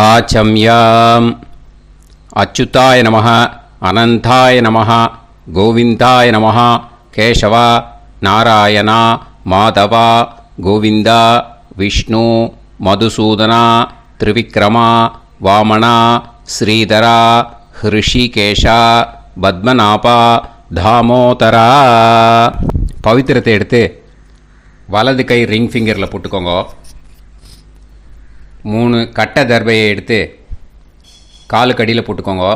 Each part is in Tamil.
ஆச்சம்யாம். அச்சுதாய நமः, அனந்தாய நமः, கோவிந்தாய நமः, கேசவா, நாராயணா, மாதவா, கோவிந்தா, விஷ்ணு, மதுசூதனா, திரிவிக்ரமா, வாமனா, ஸ்ரீதரா, ஹிருஷிகேஷா, பத்மநாபா, தாமோதரா. பவித்திரத்தை எடுத்து வலது கை ரிங் ஃபிங்கரில் போட்டுக்கோங்க. 3 கட்டை தர்பையை எடுத்து காலுக்கடியில் போட்டுக்கோங்க.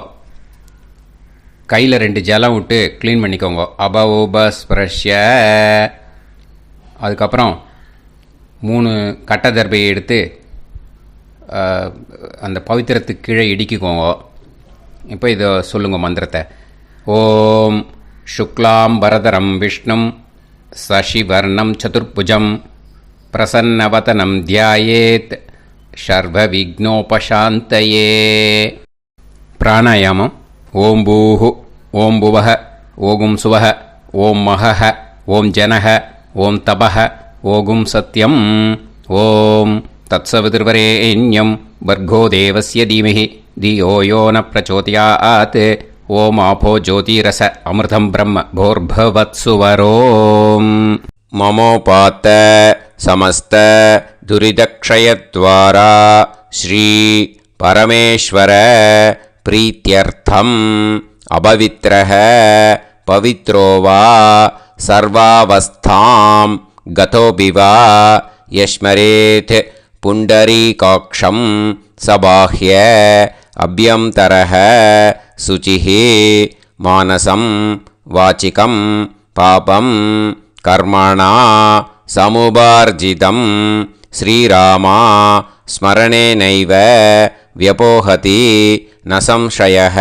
கையில் 2 ஜலம் விட்டு க்ளீன் பண்ணிக்கோங்க. அபௌபஸ்பிரஷ்ய. அதுக்கப்புறம் 3 கட்டை தர்பையை எடுத்து அந்த பவித்திரத்துக்கு கீழே இடிக்கிக்கோங்க. இப்போ இதை சொல்லுங்க மந்திரத்தை. ஓம் சுக்லாம் வரதரம் விஷ்ணும் சசிவர்ணம் சதுர்புஜம் பிரசன்னவதனம் தியாயேத் சர்வ விக்னோபசாந்தயே. பிராணாயாமம். ஓம் பூஹு, ஓம் புவஹ, ஓகும் சுவஹ, ஓம் மஹஹ, ஓம் ஜனஹ, ஓம் தபஹ, ஓகும் சத்யம். ஓம் தத்சவிதுர்வரேண்யம் வர்கோ தேவஸ்ய தீமஹி தியோ யோ ந பிரச்சோதயாத். ஓம் ஆபோ ஜோதிரச அமிர்தம் பிரம்ம போர்பவத்சுவரோம். மமோபாத்த சமஸ்த துரிதக்ஷயத்வாரா ஸ்ரீ பரமேஸ்வர பிரீத்யர்த்தம் அபவித்ரஹ பவித்ரோ வா சர்வாவஸ்தாம் கதோபிவா யஸ்மரேத் புண்டரீகாக்ஷம் சபாஹ்ய அப்யந்தரஹ சுசிஹ மானசம் வாச்சிகம் பாபம் கர்மணா சமுபார்ஜிதம் ஸ்ரீராமா ஸ்மரணேனைவ வியபோஹதி ந சம்சயः.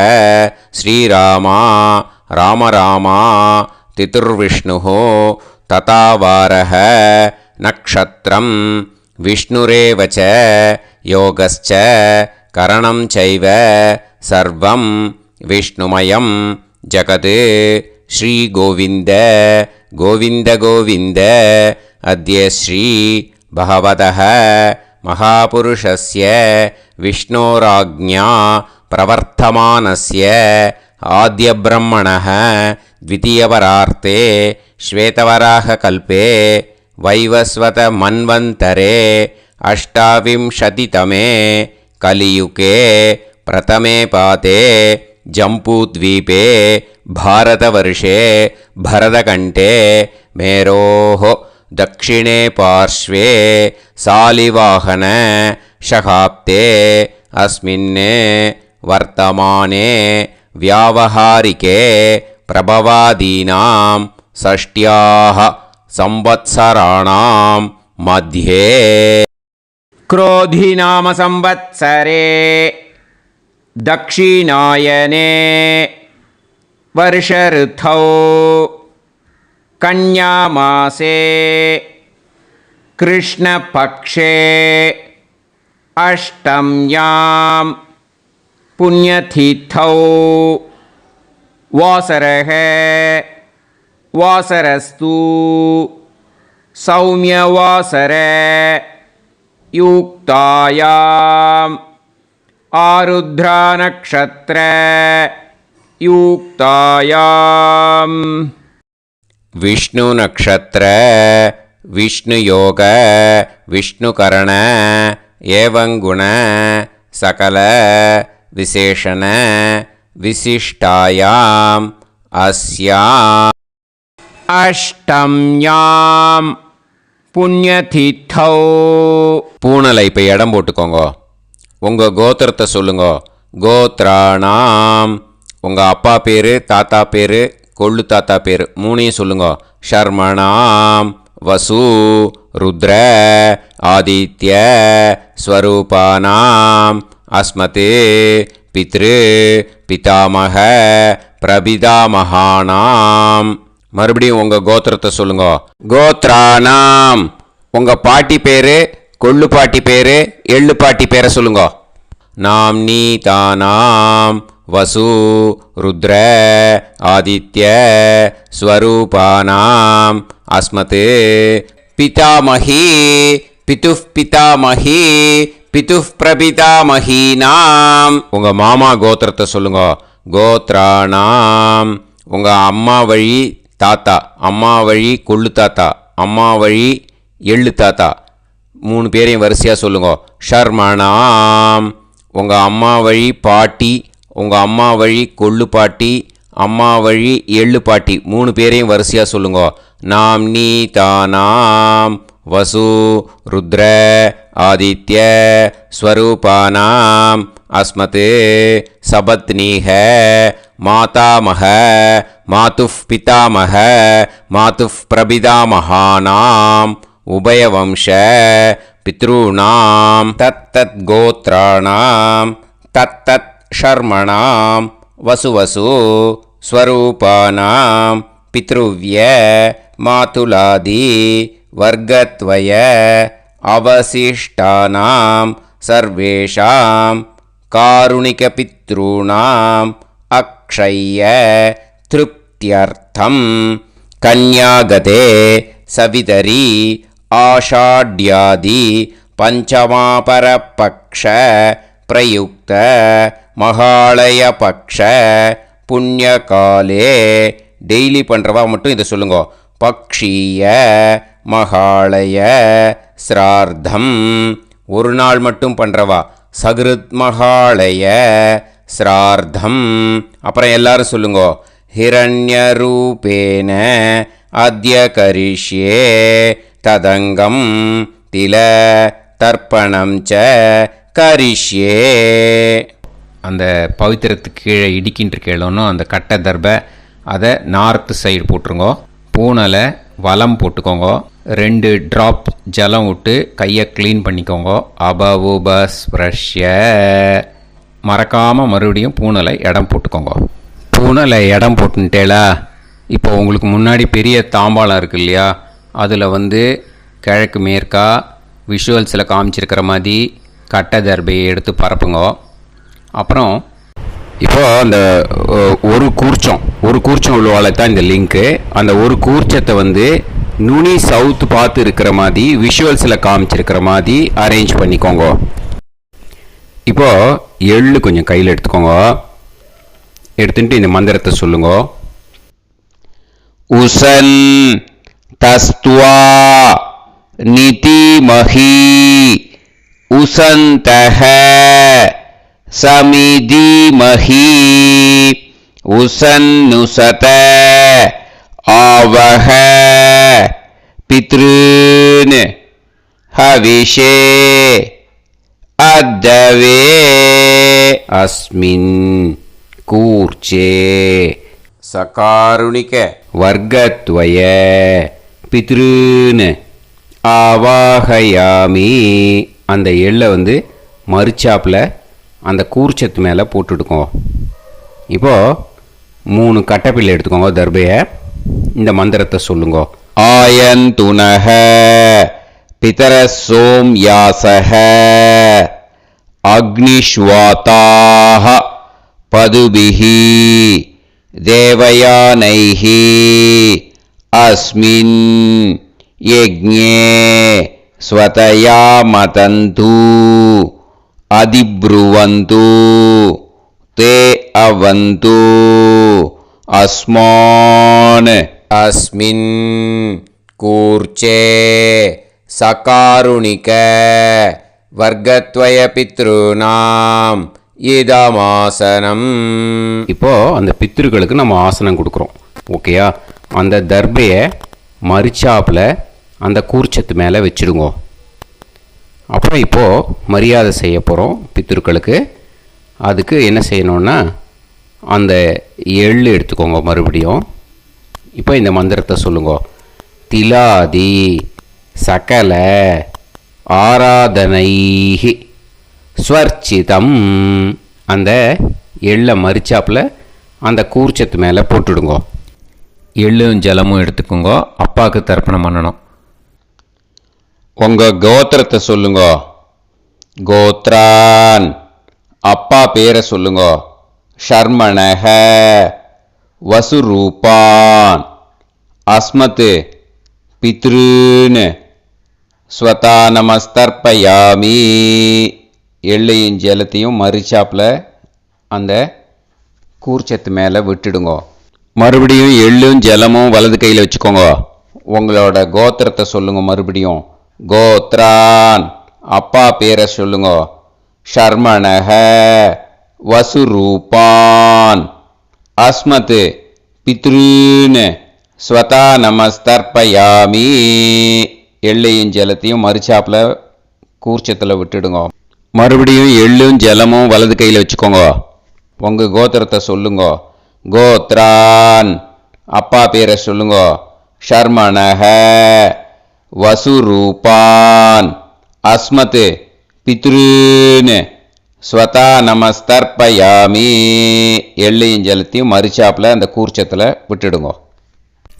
ஸ்ரீராமா ராம ராமா திதுர்விஷ்ணுः ததா வாரः நக்ஷத்ரம் விஷ்ணுரேவ ச யோகஸ்ச கரணம் சைவ சர்வம் விஷ்ணுமயம் ஜகத். ஸ்ரீ கோவிந்த கோவிந்த கோவிந்த. அத்ய ஸ்ரீ பகவதः மகாபுருஷஸ்ய விஷ்ணோராஜ்ஞா பிரவர்த்தமானஸ்ய ஆத்யப்ரஹ்மணः த்விதீயவரார்த்தே ஸ்வேதவராககல்பே வைவஸ்வத மன்வந்தரே அஷ்டாவிம்சதிதமே கலியுகே பிரதமே பாதே ஜம்பூத்வீபே பாரதவர்ஷே பரதகண்டே மேரோः दक्षिणे पार्श्वे सालिवाहन शकाब्दे अस्मिन् वर्तमाने व्यावहारिके प्रभवादीनां षष्ट्याः संवत्सराणां मध्ये क्रोधिनाम संवत्सरे दक्षिणायने वर्षऋतौ कन्यामासे कृष्णपक्षे अष्टम्यां पुण्यतिथौ वासरः वासरस्तु सौम्यवासर युक्तायाम् आरुद्रा नक्षत्र युक्तायाम् विष्णु नक्षत्र विष्णु योग विष्णुकरण एवं गुण सकल विशेषण विशिष्टायाम् अस्याम् अष्टम्यां புண்ணியதித்தௌ. பூனலை இப்போ இடம் போட்டுக்கோங்க. உங்கள் கோத்திரத்தை சொல்லுங்க. கோத்ராணாம். உங்கள் அப்பா பேர், தாத்தா பேர், கொள்ளு தாத்தா பேர் 3ஐயும் சொல்லுங்க. ஷர்மணாம் வசு ருத்ர ஆதித்ய ஸ்வரூபானாம் அஸ்மத் பித்ரு பிதாமக பிரபிதாமகானாம். மறுபடியும் உங்கள் கோத்திரத்தை சொல்லுங்க. கோத்ரானாம். உங்கள் பாட்டி பேர், கொள்ளு பாட்டி பேர், எள்ளு பாட்டி பேரை சொல்லுங்க. நாம் நீதானாம் வசு ருத்ர ஆதித்ய ஸ்வரூபானாம் அஸ்மத் பிதாமஹி பிதுஃப் பிதாமஹி பிதுஃப் பிரபிதாமஹீனாம். உங்க மாமா கோத்திரத்தை சொல்லுங்க. கோத்ராணாம். உங்க அம்மா வழி தாத்தா, அம்மா வழி கொள்ளு தாத்தா, அம்மா வழி எள்ளு தாத்தா, 3 பேரையும் வரிசையாக சொல்லுங்க. ஷர்மணாம். உங்கள் அம்மா வழி பாட்டி, உங்கள் அம்மா வழி கொள்ளு பாட்டி, அம்மா வழி எள்ளு பாட்டி, 3 பேரையும் வரிசையாக சொல்லுங்க. நாம்னி தானாம் வசு ருத்ர ஆதித்ய ஸ்வரூபானாம் அஸ்மத் சபத்னீஹ மாதாமஹ மாதுஃப் பிதாமஹ மாதுஃப் பிரபிதாமஹானாம் உபயவம்ச பித்ருணாம் தத்தத் கோத்ராணாம் தத்தத் ஷர்மணாம் வசுவசு ஸ்வரூபானாம் பித்ருவ்ய மாதுலாதி வர்க்கத்வய அவசிஷ்டானாம் சர்வேஷாம் காருணிக பித்ருணாம் அக்ஷய திருப்தியர்த்தம் கன்யாகதே சவிதரி ஆஷாட்யாதி பஞ்சமாபரபக்ஷ பிரயுக்த மகாலய பக்ஷ புண்ணியகாலே. டெய்லி பண்ணுறவா மட்டும் இதை சொல்லுங்க. பக்ஷீய மகாலய ஸ்ரார்த்தம். ஒரு நாள் மட்டும் பண்ணுறவா சகிருத் மகாலய ஸ்ரார்த்தம். அப்புறம் எல்லாரும் சொல்லுங்க. ஹிரண்யரூபேன அத்ய கரிஷ்யே ததங்கம் தில தர்ப்பணம் ச கரிஷ்யே. அந்த பவித்திரத்துக்கு கீழே இடிக்கின்ற கேளோன்னு அந்த கட்டை தர்பை அதை நார்த்து சைடு போட்டுருங்க. பூனலை வலம் போட்டுக்கோங்க. 2 ட்ராப் ஜலம் விட்டு கையை க்ளீன் பண்ணிக்கோங்க. அபவுபஸ்ப்ரஷ்ய. மறக்காமல் மறுபடியும் பூனலை இடம் போட்டுக்கோங்க. பூனலை இடம் போட்டுட்டேலா. இப்போ உங்களுக்கு முன்னாடி பெரிய தாம்பாளம் இருக்குது இல்லையா, அதில் கிழக்கு மேற்கா விஷுவல்ஸில் காமிச்சிருக்கிற மாதிரி கட்டை தர்பையை எடுத்து பரப்புங்க. அப்புறம் இப்போது அந்த ஒரு கூர்ச்சம் உள்ளவால தான் இந்த லிங்க்கு. அந்த ஒரு கூர்ச்சத்தை நுனி சவுத்து பார்த்து இருக்கிற மாதிரி விஷுவல்ஸில் காமிச்சிருக்கிற மாதிரி அரேஞ்ச் பண்ணிக்கோங்க. இப்போது எள்ளு கொஞ்சம் கையில் எடுத்துக்கோங்க. எடுத்துட்டு இந்த மந்திரத்தை சொல்லுங்க. உசன் தஸ்துவா நிதிமஹி உசந்தஹ சமிதிமஹி உசன்னுசத ஆவஹ பித்ருன் ஹவிஷே அத்தவே அஸ்மின் கூர்ச்சே சகாருணிக வர்க்கத்வய பித்ருன் ஆவாஹயாமி. அந்த எள்ளை மறுச்சாப்பில் அந்த கூர்ச்சத்து மேலே போட்டுடுக்கோங்க. இப்போது 3 கட்டப்பிள்ளை எடுத்துக்கோங்க. தர்பையை இந்த மந்திரத்தை சொல்லுங்க. ஆயந்துனஹ பிதர சோம் யாசஹ அக்னிஷ்வாதாஹ பதுபிஹி தேவயானைஹி அஸ்மின் யஜ்ஞே ஸ்வதயா மதந்து அதிப்ருவந்து தே அவது அஸ்மான் அஸ்மின் கூர்ச்சே சகாருணிக வர்க்கத்வய பித்ருநாம் இதமாசனம். இப்போது அந்த பித்ருக்களுக்கு நம்ம ஆசனம் கொடுக்குறோம். ஓகேயா? அந்த தர்பையை மரிச்சாப்பில் அந்த கூர்ச்சத்து மேலே வச்சுடுங்க. அப்புறம் இப்போது மரியாதை செய்ய போகிறோம் பித்ருக்களுக்கு. அதுக்கு என்ன செய்யணுன்னா அந்த எள்ளு எடுத்துக்கோங்க. மறுபடியும் இப்போ இந்த மந்திரத்தை சொல்லுங்க. திலாதி சகல ஆராதனைஹி ஸ்வர்ச்சிதம். அந்த எள்ளை மரிச்சாப்பில் அந்த கூர்ச்சத்து மேலே போட்டுடுங்க. எள்ளும் ஜலமும் எடுத்துக்கோங்க. அப்பாவுக்கு தர்ப்பணம் பண்ணணும். உங்கள் கோத்திரத்தை சொல்லுங்க. கோத்ரான். அப்பா பேரை சொல்லுங்க. ஷர்மணஹ வசுரூபான் அஸ்மத் பித்ருன் ஸ்வதா நமஸ்தர்ப்பயாமி. எள்ளையும் ஜலத்தையும் மறிச்சாப்பில் அந்த கூர்ச்சத்து மேலே விட்டுடுங்க. மறுபடியும் எள்ளும் ஜலமும் வலது கையில் வச்சுக்கோங்க. உங்களோட கோத்திரத்தை சொல்லுங்க. மறுபடியும் கோத்ரான், அப்பா பேரை சொல்லுங்க. ஷர்மணஹ, வசுரூபான், அஸ்மத், பித்ருன்னு. ஸ்வதா நமஸ்தர்ப்பயாமி. எள்ளையும் ஜலத்தையும் மறிச்சாப்பில் கூர்ச்சத்தில் விட்டுடுங்க. மறுபடியும் எள்ளும் ஜலமும் வலது கையில் வச்சுக்கோங்க. உங்கள் கோத்திரத்தை சொல்லுங்க. கோத்ரான், அப்பா பேரை சொல்லுங்க. ஷர்மணஹ, வசுரூபான், அஸ்மத், பித்ருன்னு. ஸ்வதா நமஸ்தர்ப்பயாமி. எள்ளையும் ஜலத்தையும் மறிச்சாப்பில் அந்த கூர்ச்சத்தில் விட்டுடுங்க.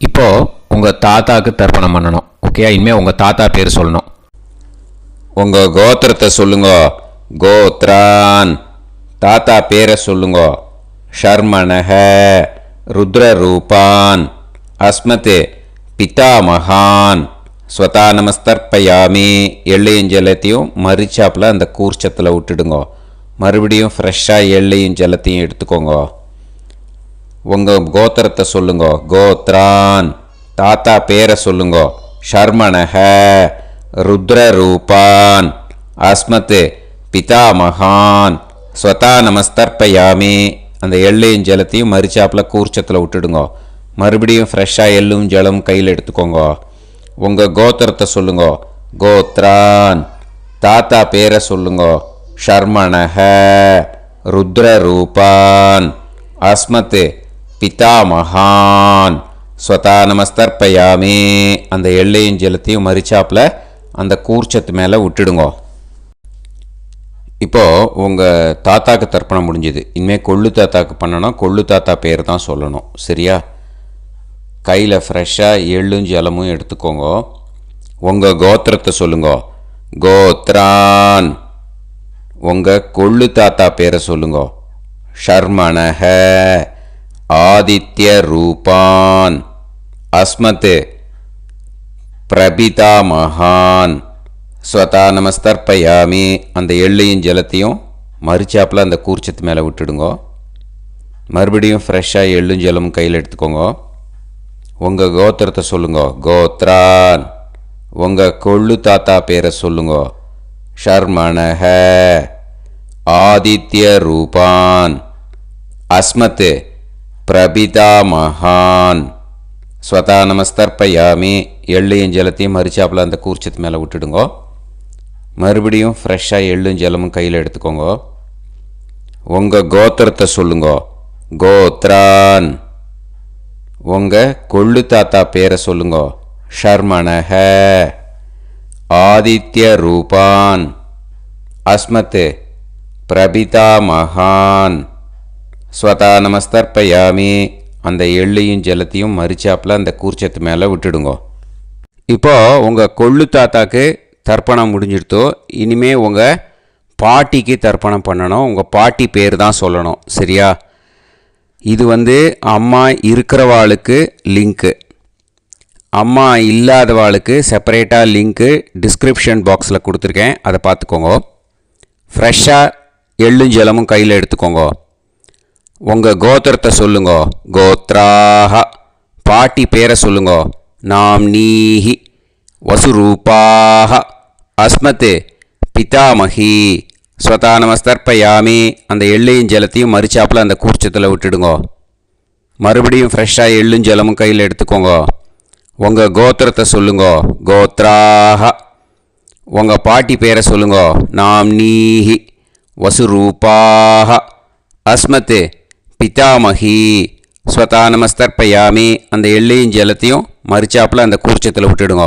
இப்போது உங்கள் தாத்தாவுக்கு தர்ப்பணம் பண்ணணும். ஓகே, இனிமேல் உங்கள் தாத்தா பேர் சொல்லணும். உங்கள் கோத்திரத்தை சொல்லுங்க. கோத்ரான், தாத்தா பேரை சொல்லுங்க. ஷர்மணஹ, ருத்ரரூபான், அஸ்மத், பிதாமகான். ஸ்வதா நமஸ்தர்ப்பயாமி. எள்ளையும் ஜலத்தையும் மறிச்சாப்பில் அந்த கூர்ச்சத்தில் விட்டுடுங்க. மறுபடியும் ஃப்ரெஷ்ஷாக எள்ளையும் ஜலத்தையும் எடுத்துக்கோங்க. உங்கள் கோத்திரத்தை சொல்லுங்க. கோத்ரான், தாத்தா பேரை சொல்லுங்க. ஷர்மணஹ, ருத்ரரூபான், அஸ்மத், பிதாமகான். ஸ்வதா நமஸ்தர்ப்பயாமி. அந்த எள்ளையும் ஜலத்தையும் மறிச்சாப்பில் கூர்ச்சத்தில் விட்டுடுங்க. மறுபடியும் ஃப்ரெஷ்ஷாக எள்ளும் ஜலம் கையில் எடுத்துக்கோங்க. உங்கள் கோத்திரத்தை சொல்லுங்க. கோத்ரான், தாத்தா பேரை சொல்லுங்க. ஷர்மணஹ, ருத்ரரூபான், அஸ்மத், பிதாமகான். ஸ்வதா நமஸ்தர்ப்பயாமி. அந்த எள்ளையும் ஜலத்தையும் மறிச்சாப்பில் அந்த கூர்ச்சத்து மேலே விட்டுடுங்க. இப்போது உங்கள் தாத்தாக்கு தர்ப்பணம் முடிஞ்சுது. இனிமேல் கொள்ளு தாத்தாக்கு பண்ணணும். கொள்ளு தாத்தா பேர் தான் சொல்லணும். சரியா? கையில் ஃப்ரெஷ்ஷாக எள்ளும் ஜலமும் எடுத்துக்கோங்க. உங்கள் கோத்திரத்தை சொல்லுங்க. கோத்ரான், உங்கள் கொள்ளு தாத்தா பேரை சொல்லுங்க. ஷர்மணஹ, ஆதித்ய ரூபான், அஸ்மத், பிரபிதாமகான். ஸ்வதா நமஸ்தர்ப்பயாமி. அந்த எள்ளையும் ஜலத்தையும் மறிச்சாப்பில் அந்த கூர்ச்சத்து மேலே விட்டுடுங்க. மறுபடியும் ஃப்ரெஷ்ஷாக எள்ளும் ஜலமும் கையில் எடுத்துக்கோங்க. உங்கள் கோத்திரத்தை சொல்லுங்க. கோத்ரான், உங்கள் கொள்ளு தாத்தா பேரை சொல்லுங்க. ஷர்மணஹ, ஆதித்ய ரூபான், அஸ்மத், பிரபிதாமகான். ஸ்வதா நமஸ்தர்ப்பயாமி. எள்ளையும் ஜலத்தையும் மறிச்சாப்பில் அந்த கூர்ச்சத்து மேலே விட்டுடுங்க. மறுபடியும் ஃப்ரெஷ்ஷாக எள்ளும் ஜலமும் கையில் எடுத்துக்கோங்க. உங்கள் கோத்திரத்தை சொல்லுங்க. கோத்ரான், உங்கள் கொள்ளு தாத்தா பேரை சொல்லுங்க. ஷர்மணஹ, ஆதித்ய ரூபான், அஸ்மத், பிரபிதாமகான். ஸ்வதா நமஸ்தர்ப்பயாமி. அந்த எள்ளையும் ஜலத்தையும் மறிச்சாப்பில் அந்த கூர்ச்சத்து மேலே விட்டுடுங்க. இப்போது உங்கள் கொள்ளு தாத்தாக்கு தர்ப்பணம் முடிஞ்சிடுத்தோ. இனிமே உங்கள் பாட்டிக்கு தர்ப்பணம் பண்ணணும். உங்கள் பாட்டி பேர் தான் சொல்லணும். சரியா? இது அம்மா இருக்கிறவாளுக்கு லிங்க்கு, அம்மா இல்லாதவாளுக்கு செப்பரேட்டாக லிங்க்கு டிஸ்கிரிப்ஷன் பாக்ஸில் கொடுத்துருக்கேன். அதை பார்த்துக்கோங்க. ஃப்ரெஷ்ஷாக எள்ளும் ஜலமும் கையில் எடுத்துக்கோங்க. உங்கள் கோத்திரத்தை சொல்லுங்க. கோத்ராஹ, பாட்டி பேரை சொல்லுங்க. நாம்னீஹி, வசுரூபாஹ, அஸ்மத், பிதாமகி. ஸ்வதா நமஸ்தர்ப்பயாமி. அந்த எள்ளையும் ஜலத்தையும் மறிச்சாப்பில் அந்த கூர்ச்சத்தில் விட்டுடுங்க. மறுபடியும் ஃப்ரெஷ்ஷாக எள்ளும் ஜலமும் கையில் எடுத்துக்கோங்க. உங்கள் கோத்திரத்தை சொல்லுங்க. கோத்ராஹ, உங்கள் பாட்டி பேரை சொல்லுங்க. நாம்னீஹி, வசுரூபாஹ, அஸ்மத், பிதாமகி. ஸ்வதா நமஸ்தர்ப்பயாமி. அந்த எள்ளையும் ஜலத்தையும் மறிச்சாப்பில் அந்த கூர்ச்சத்தில் விட்டுடுங்க.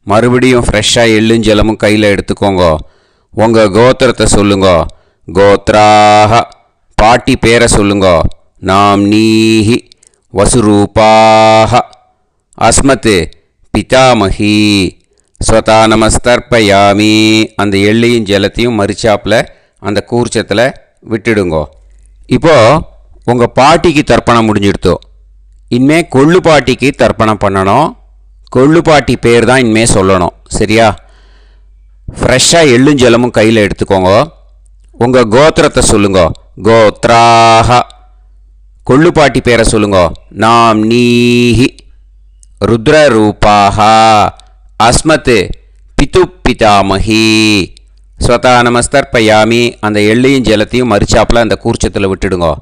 மறுபடியும் ஃப்ரெஷ்ஷாக எள்ளும் ஜலமும் கையில் எடுத்துக்கோங்க. உங்கள் கோத்திரத்தை சொல்லுங்க. கோத்ராஹ, பாட்டி பேரை சொல்லுங்க. நாம்னீஹி, வசுரூபாஹ, அஸ்மத், பிதாமகி. ஸ்வதா நமஸ்தர்ப்பயாமி. அந்த எள்ளையும் ஜலத்தையும் மறிச்சாப்பில் அந்த கூர்ச்சத்தில் விட்டுடுங்க. இப்போது உங்கள் பாட்டிக்கு தர்ப்பணம் முடிஞ்சிடுத்தோ. இனிமேல் கொள்ளு பாட்டிக்கு தர்ப்பணம் பண்ணணும். கொள்ளு பாட்டி பேர் தான் இனிமேல் சொல்லணும். சரியா? ஃப்ரெஷ்ஷாக எள்ளும் ஜலமும் கையில் எடுத்துக்கோங்க. உங்கள் கோத்திரத்தை சொல்லுங்க. கோத்ராஹ. கொள்ளுப்பாட்டி பேரை சொல்லுங்க. நாம் நீஹி. ருத்ரரூபாஹ. அஸ்மத் பிது பிதாமஹி. ஸ்வதா நமஸ்தர்ப்பயாமி. அந்த எள்ளையும் ஜலத்தையும் மறிச்சாப்பில் அந்த கூர்ச்சத்தில் விட்டுடுங்க.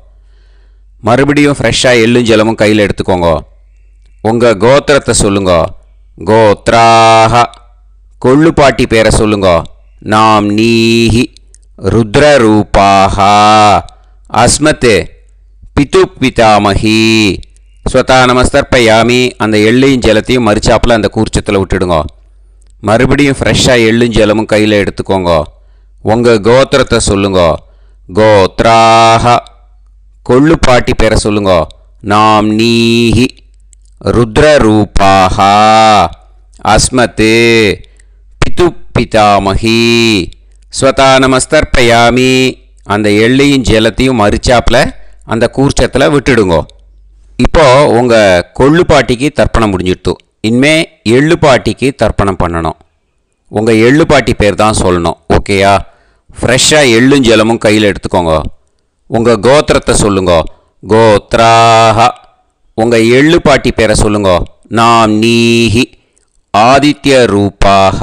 மறுபடியும் ஃப்ரெஷ்ஷாக எள்ளும் ஜலமும் கையில் எடுத்துக்கோங்க. உங்கள் கோத்திரத்தை சொல்லுங்க. கோத்ராஹ. கொள்ளுப்பாட்டி பேரை சொல்லுங்க. நாம் நீஹி. ருத்ரரூபாஹ. அஸ்மத் பிது பிதாமஹி. ஸ்வதா நமஸ்தர்ப்பயாமி. அந்த எள்ளையும் ஜலத்தையும் மறிச்சாப்பில் அந்த கூர்ச்சத்தில் விட்டுடுங்க. மறுபடியும் ஃப்ரெஷ்ஷாக எள்ளும் ஜலமும் கையில் எடுத்துக்கோங்க. உங்கள் கோத்திரத்தை சொல்லுங்க. கோத்ராஹ. கொள்ளுப்பாட்டி பேரை சொல்லுங்க. நாம் நீஹி. ருத்ரரூபாஹ. அஸ்மத் பிது பிதாமஹி. ஸ்வதா நமஸ்தர்ப்பயாமி. அந்த எள்ளையும் ஜலத்தையும் மறிச்சாப்பில் அந்த கூர்ச்சத்தில் விட்டுடுங்க. இப்போது உங்கள் கொள்ளுப்பாட்டிக்கு தர்ப்பணம் முடிஞ்சிடுத்து. இனிமே எள்ளுப்பாட்டிக்கு தர்ப்பணம் பண்ணணும். உங்கள் எள்ளுப்பாட்டி பேர் தான் சொல்லணும். ஓகேயா? ஃப்ரெஷ்ஷாக எள்ளும் ஜலமும் கையில் எடுத்துக்கோங்க. உங்கள் கோத்திரத்தை சொல்லுங்க. கோத்ராஹ. உங்கள் எள்ளுப்பாட்டி பேரை சொல்லுங்க. நாம் நீஹி. ஆதித்ய ரூபாஹ.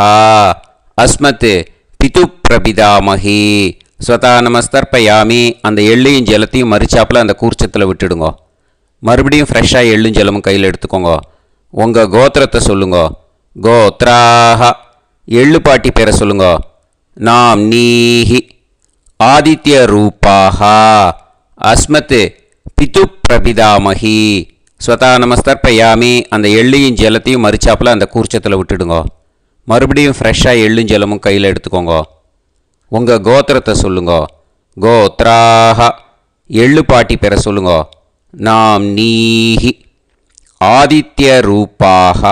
அஸ்மத் பிது பிரபிதாமஹி. ஸ்வதா நமஸ்தர்ப்பயாமி. அந்த எள்ளையும் ஜலத்தையும் மறிச்சாப்பில் அந்த கூர்ச்சத்தில் விட்டுடுங்க. மறுபடியும் ஃப்ரெஷ்ஷாக எள்ளும் ஜலமும் கையில் எடுத்துக்கோங்க. உங்கள் கோத்திரத்தை சொல்லுங்க. கோத்ராஹ. எள்ளுப்பாட்டி பேரை சொல்லுங்க. நாம் நீஹி. ஆதித்ய ரூபாஹ. அஸ்மத் பிது பிரபிதாமஹி. ஸ்வதா நமஸ்தர்ப்பயாமி. அந்த எள்ளையும் ஜலத்தையும் மறிச்சாப்பில் அந்த கூர்ச்சத்தில் விட்டுடுங்க. மறுபடியும் ஃப்ரெஷ்ஷாக எள்ளும் ஜலமும் கையில் எடுத்துக்கோங்க. உங்கள் கோத்திரத்தை சொல்லுங்க. கோத்ராஹ. எள்ளுப்பாட்டி பேரை சொல்லுங்க. நாம் நீஹி. ஆதித்ய ரூபாஹ.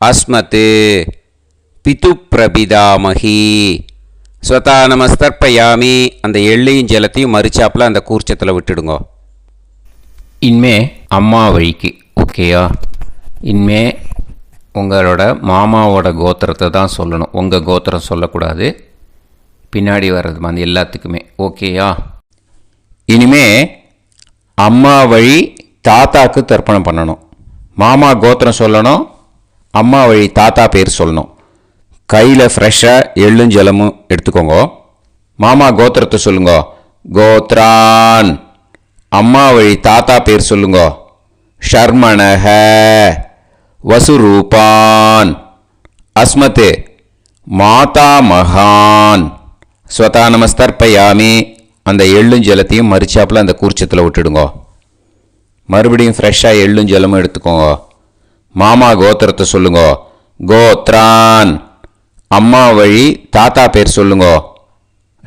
அஸ்மத் பிது பிரபிதாமஹி. ஸ்வதா நமஸ்தர்ப்பயாமி. அந்த எள்ளையும் ஜலத்தையும் மறிச்சாப்பில் அந்த கூர்ச்சத்தில் விட்டுடுங்க. இனிமே அம்மா வழிக்கு. ஓகேயா? இனிமே உங்களோட மாமாவோட கோத்திரத்தை தான் சொல்லணும். உங்கள் கோத்திரம் சொல்லக்கூடாது. பின்னாடி வர்றது மாதிரி எல்லாத்துக்குமே. ஓகேயா? இனிமே அம்மா வழி தாத்தாக்கு தர்ப்பணம் பண்ணணும். மாமா கோத்திரம் சொல்லணும். அம்மா வழி தாத்தா பேர் சொல்லணும். கையில் ஃப்ரெஷ்ஷாக எள்ளும் ஜலமும் எடுத்துக்கோங்க. மாமா கோத்திரத்தை சொல்லுங்க. கோத்ரான். அம்மா வழி தாத்தா பேர் சொல்லுங்க. ஷர்மணஹ. வசுரூபான். அஸ்மத் மாதா மகான். ஸ்வதா நமஸ்தர்ப்பயாமி. அந்த எள்ளும் ஜலத்தையும் மறிச்சாப்பில் அந்த கூர்ச்சத்தில் விட்டுடுங்க. மறுபடியும் ஃப்ரெஷ்ஷாக எள்ளும் ஜலமும் எடுத்துக்கோங்க. மாமா கோத்திரத்தை சொல்லுங்க. கோத்ரான். அம்மா வழி தாத்தா பேர் சொல்லுங்க.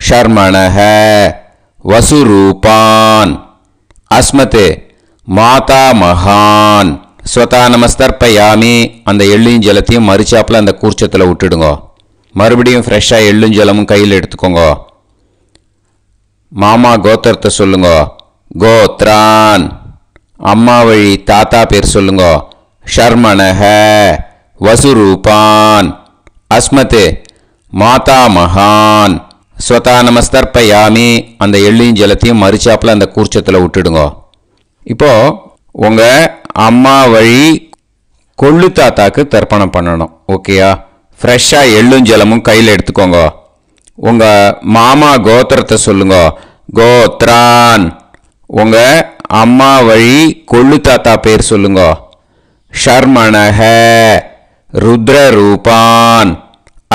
ஷர்மணஹ. வசுரூபான். அஸ்மத் மாதா மகான். ஸ்வதா நமஸ்தர்ப்பயாமி. அந்த எள்ளையும் ஜலத்தையும் மறிச்சாப்பில் அந்த கூர்ச்சத்தில் விட்டுடுங்க. மறுபடியும் ஃப்ரெஷ்ஷாக எள்ளும் ஜலமும் கையில் எடுத்துக்கோங்க. மாமா கோத்திரத்தை சொல்லுங்க. கோத்ரான். அம்மா வழி தாத்தா பேர் சொல்லுங்க. ஷர்மணஹ. வசுரூபான். அஸ்மத் மாதா மகான். ஸ்வதா நமஸ்தர்ப்பயாமி. அந்த எள்ளையும் ஜலத்தையும் மறிச்சாப்பில் அந்த கூர்ச்சத்தில் விட்டுடுங்க. இப்போது உங்கள் அம்மா வழி கொள்ளு தாத்தாக்கு தர்ப்பணம் பண்ணணும். ஓகேயா? ஃப்ரெஷ்ஷாக எள்ளும் ஜலமும் கையில் எடுத்துக்கோங்க. உங்கள் மாமா கோத்திரத்தை சொல்லுங்க. கோத்ரான். உங்கள் அம்மா வழி கொள்ளு தாத்தா பேர் சொல்லுங்க. ஷர்மணஹ. ருத்ரரூபான்.